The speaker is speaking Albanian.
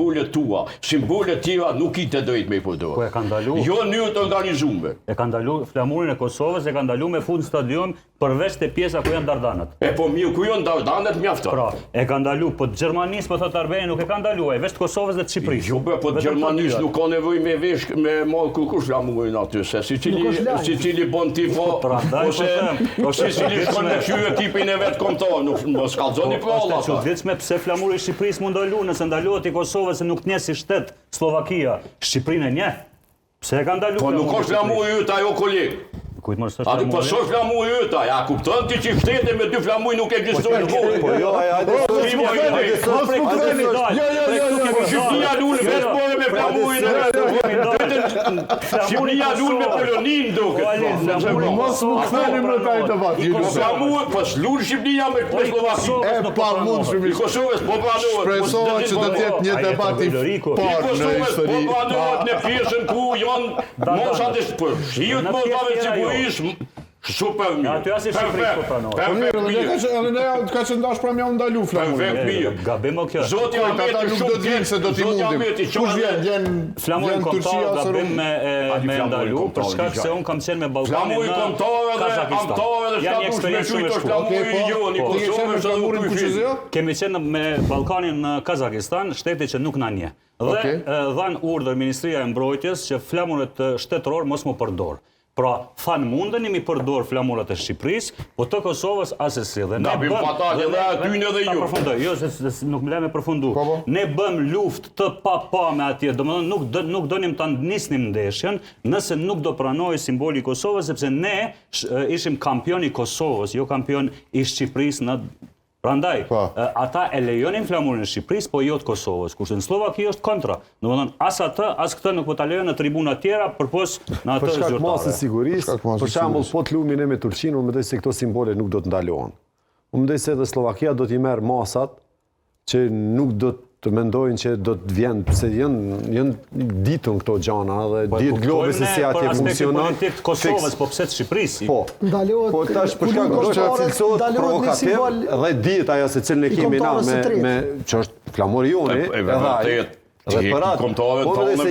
simbolet tua. Simbolet tjera nuk i të drejt me i përdor. Po e ka ndalu. Jo në njërë të organizume. E ka ndalu flamurin e Kosovës, e ka ndalu me fund stadion përveç të pjesa ku janë Dardanët. E po mirë, ku janë Dardanët mjafton. Pra, e ka ndalu, po të Gjermanisë, po thot Arbeni, nuk e ka ndalu, e veç të Kosovës dhe të Shqipërisë. Jo, po të Gjermanisë nuk ka nevojë me vesh me marrë kush flamurin aty, se Sicili bon tifo, ose Sicili shkon me qyre tipin e vetë kombëtar, nuk mos kallzoni për Allah. Është çuditshme pse flamuri i Shqipërisë mund ndalu nëse ndalohet i Kosovës se nuk njeh si shtet Slovakia, Shqipërinë e njeh. Pse e ka ndalu? Po nuk është flamuri yt ajo koleg. Kujt mos është flamuri? Aty po shoh flamuri yt, ja kupton ti që shtete me dy flamuj nuk ekzistojnë në botë. Po jo, hajde. Shqipëria lule vetë po me flamurin e Shqipëria lule me Polonin duket. Mos më ktheni më taj debat. Flamuri, po lule Shqipëria me Slovakinë. E pamundshëm. I Kosovës po pranohet. Shpresohet që do të jetë një debat i parë në histori. Po pranohet në pjesën ku janë moshat e shiut mosave sigurisht. Super mirë. Aty as i Shqipërisë po pranohet. Po mirë, ne ka që ndash pra mja ndalu flamurin. Gabim o kjo. Zoti ata nuk do të vinë se do t'i mundim. Kush vjen? Flamurin kombëtar gabim me ndalu për shkak se un kam qenë me Ballkanin në Kazakistan. Janë një eksperiencë shumë e shkurtër. Kemi qenë me Ballkanin në Kazakistan, shteti që nuk na njeh. Dhe dhan urdhër Ministria e Mbrojtjes që flamuret shtetëror mos mu përdor. Pra, thanë mundeni mi përdor flamurat e Shqipërisë, po të Kosovës asesi. Gabim fatale dhe aty në dhe ju. Jo, se nuk më le me përfundu. Ne bëm luft të pa me atje, domethënë nuk donim ta nisnim ndeshjen nëse nuk do pranoj simboli i Kosovës, sepse ne ishim kampion i Kosovës, jo kampion i Shqipërisë në Prandaj, ata e lejonin flamurin e Shqipërisë, po jo të Kosovës. Kurse në Slovaki është kontra. Domethënë, as atë, as këtë nuk po ta lejojnë në tribuna tjera përpos në atë zyrtare. Për shkak masës sigurisë, për shembull, po të luajmë ne me Turqinë, unë mendoj se këto simbole nuk do të ndalohen. Unë mendoj se edhe Slovakia do t'i merr masat që nuk do të mendojnë që do të vjen, se janë ditën këto gjana dhe ditë globe se si atje funksionon. Për aspektin Kosovës, po pse të Shqipërisë? Po. Po tash për shkak të cilësohet provokativ dhe ditë ajo se cilën e kemi na me që është flamuri joni. Edhe atë kombëtarët tonë me